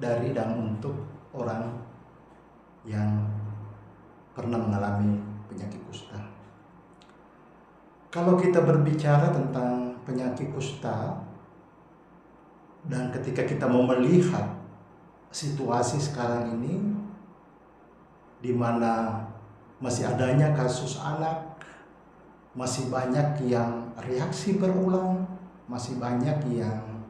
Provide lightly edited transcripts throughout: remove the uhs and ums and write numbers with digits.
dari dan untuk orang yang pernah mengalami penyakit kusta. Kalau kita berbicara tentang penyakit kusta, dan ketika kita mau melihat situasi sekarang ini, di mana masih adanya kasus anak, masih banyak yang reaksi berulang, masih banyak yang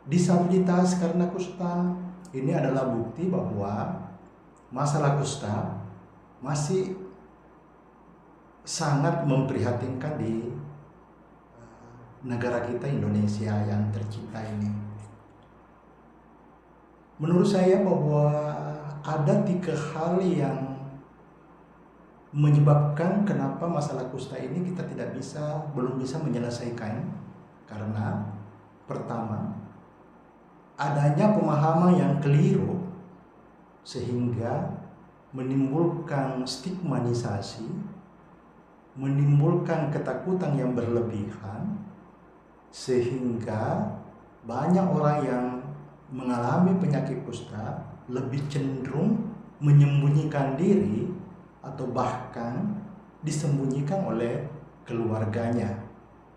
disabilitas karena kusta, ini adalah bukti bahwa masalah kusta masih sangat memprihatinkan di negara kita Indonesia yang tercinta ini. Menurut saya bahwa ada 3 hal yang menyebabkan kenapa masalah kusta ini kita belum bisa menyelesaikan. Karena pertama, adanya pemahaman yang keliru sehingga menimbulkan stigmatisasi, menimbulkan ketakutan yang berlebihan, sehingga banyak orang yang mengalami penyakit kusta lebih cenderung menyembunyikan diri atau bahkan disembunyikan oleh keluarganya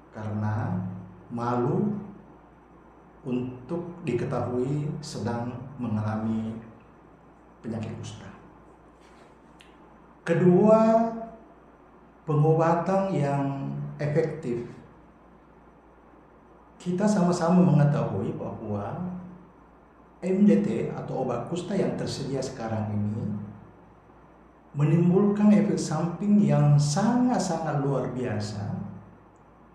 karena malu untuk diketahui sedang mengalami penyakit kusta. Kedua, pengobatan yang efektif. Kita sama-sama mengetahui bahwa MDT atau obat kusta yang tersedia sekarang ini menimbulkan efek samping yang sangat-sangat luar biasa,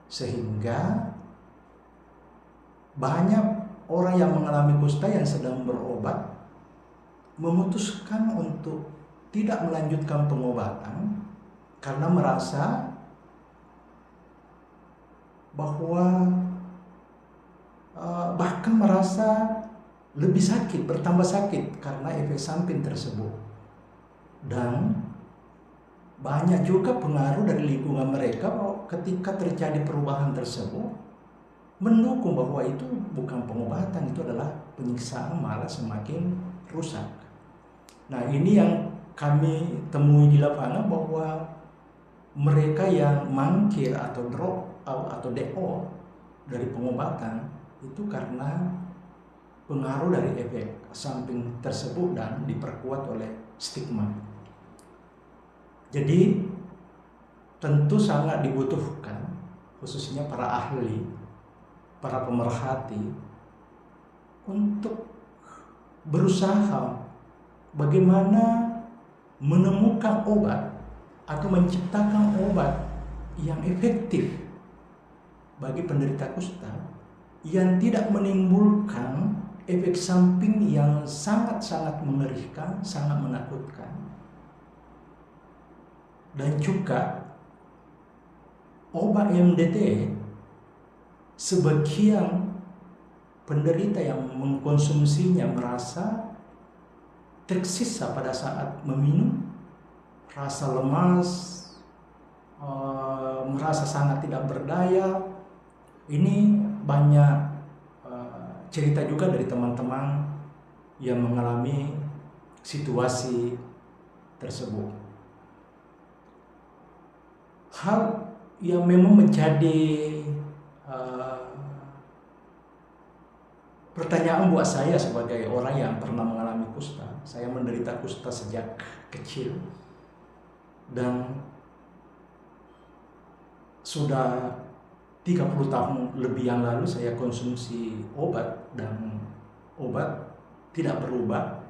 sehingga banyak orang yang mengalami kusta yang sedang berobat memutuskan untuk tidak melanjutkan pengobatan karena merasa bahwa bahkan merasa lebih sakit, bertambah sakit karena efek samping tersebut. Dan banyak juga pengaruh dari lingkungan mereka bahwa ketika terjadi perubahan tersebut mendukung bahwa itu bukan pengobatan, itu adalah penyiksaan, malah semakin rusak. Nah, ini yang kami temui di lapangan bahwa mereka yang mangkir atau drop out atau DO dari pengobatan itu karena pengaruh dari efek samping tersebut dan diperkuat oleh stigma. Jadi tentu sangat dibutuhkan khususnya para ahli, para pemerhati untuk berusaha bagaimana menemukan obat atau menciptakan obat yang efektif bagi penderita kusta yang tidak menimbulkan efek samping yang sangat-sangat mengerikan, sangat menakutkan. Dan juga obat MDT, sebagian penderita yang mengkonsumsinya merasa tersiksa pada saat meminum, rasa lemas, merasa sangat tidak berdaya. Ini banyak cerita juga dari teman-teman yang mengalami situasi tersebut. Hal yang memang menjadi pertanyaan buat saya sebagai orang yang pernah mengalami kusta. Saya menderita kusta sejak kecil dan sudah 30 tahun lebih yang lalu saya konsumsi obat dan obat tidak berubah,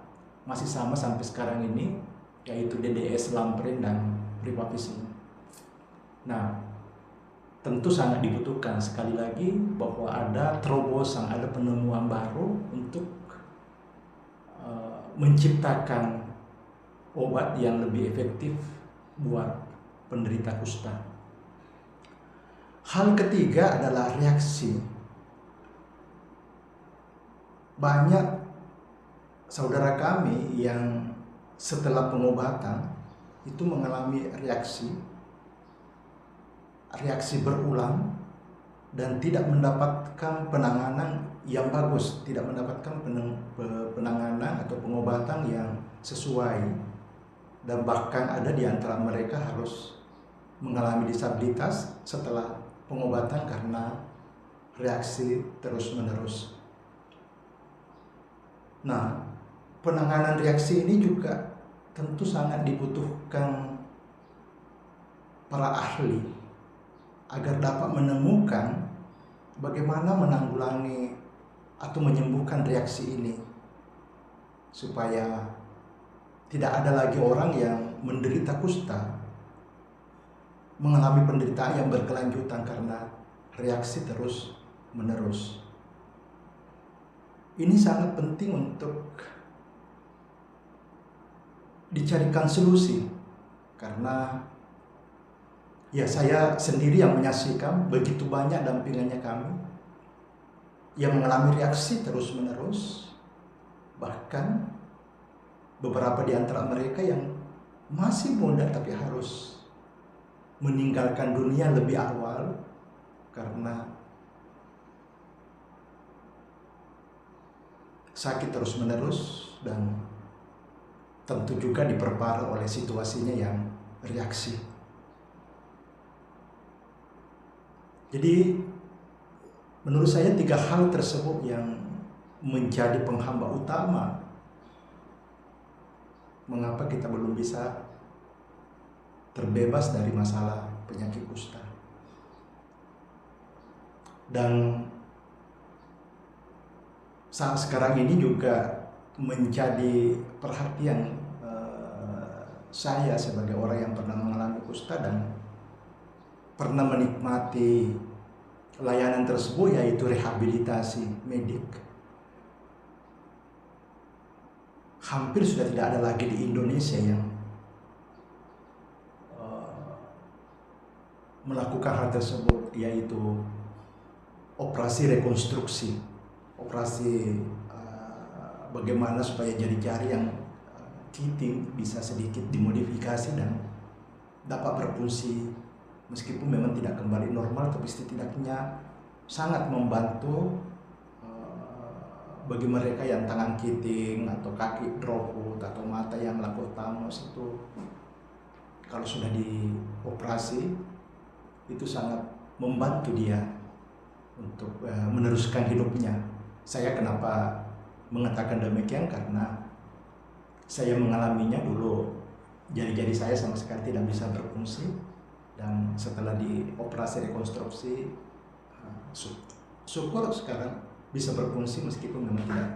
masih sama sampai sekarang ini, yaitu DDS, Lamprin, dan Rifampicin. Nah, tentu sangat dibutuhkan sekali lagi bahwa ada terobosan, ada penemuan baru untuk menciptakan obat yang lebih efektif buat penderita kusta. Hal ketiga adalah reaksi. Banyak saudara kami yang setelah pengobatan itu mengalami reaksi berulang dan tidak mendapatkan penanganan yang bagus, tidak mendapatkan penanganan pengobatan yang sesuai, dan bahkan ada di antara mereka harus mengalami disabilitas setelah pengobatan karena reaksi terus-menerus. Nah, penanganan reaksi ini juga tentu sangat dibutuhkan para ahli agar dapat menemukan bagaimana menanggulangi atau menyembuhkan reaksi ini, supaya tidak ada lagi orang yang menderita kusta mengalami penderitaan yang berkelanjutan karena reaksi terus-menerus. Ini sangat penting untuk dicarikan solusi, karena ya saya sendiri yang menyaksikan begitu banyak dampingannya kami yang mengalami reaksi terus-menerus, bahkan beberapa di antara mereka yang masih muda tapi harus meninggalkan dunia lebih awal karena sakit terus-menerus, dan tentu juga diperparah oleh situasinya yang reaksi. Jadi menurut saya 3 hal tersebut yang menjadi penghambat utama mengapa kita belum bisa terbebas dari masalah penyakit kusta. Dan saat sekarang ini juga menjadi perhatian saya sebagai orang yang pernah mengalami kusta dan pernah menikmati layanan tersebut, yaitu rehabilitasi medik. Hampir sudah tidak ada lagi di Indonesia yang melakukan hal tersebut, yaitu operasi rekonstruksi, operasi bagaimana supaya jari-jari yang titik bisa sedikit dimodifikasi dan dapat berfungsi, meskipun memang tidak kembali normal, tapi setidaknya sangat membantu bagi mereka yang tangan kiting atau kaki dropwood atau mata yang lakotamus itu, kalau sudah dioperasi itu sangat membantu dia untuk meneruskan hidupnya. Saya kenapa mengatakan demikian? Karena saya mengalaminya dulu. Jari-jari saya sama sekali tidak bisa berfungsi, dan setelah dioperasi rekonstruksi, syukur sekarang bisa berfungsi meskipun memang tidak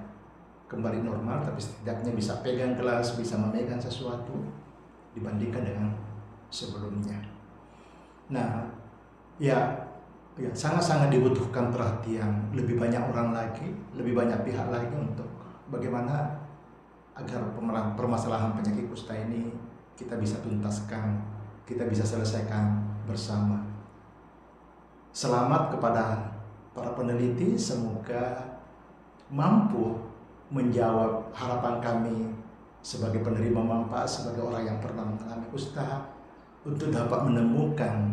kembali normal, tapi setidaknya bisa pegang gelas, bisa memegang sesuatu dibandingkan dengan sebelumnya. Nah, ya sangat-sangat dibutuhkan perhatian lebih banyak orang lagi, lebih banyak pihak lagi untuk bagaimana agar permasalahan penyakit kusta ini kita bisa tuntaskan, kita bisa selesaikan bersama. Selamat kepada para peneliti, semoga mampu menjawab harapan kami sebagai penerima manfaat, sebagai orang yang pernah mengalami kusta, untuk dapat menemukan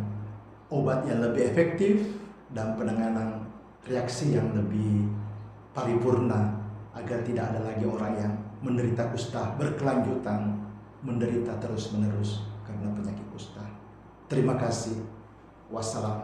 obat yang lebih efektif dan penanganan reaksi yang lebih paripurna, agar tidak ada lagi orang yang menderita kusta berkelanjutan, menderita terus-menerus karena penyakit kusta. Terima kasih. Wassalam.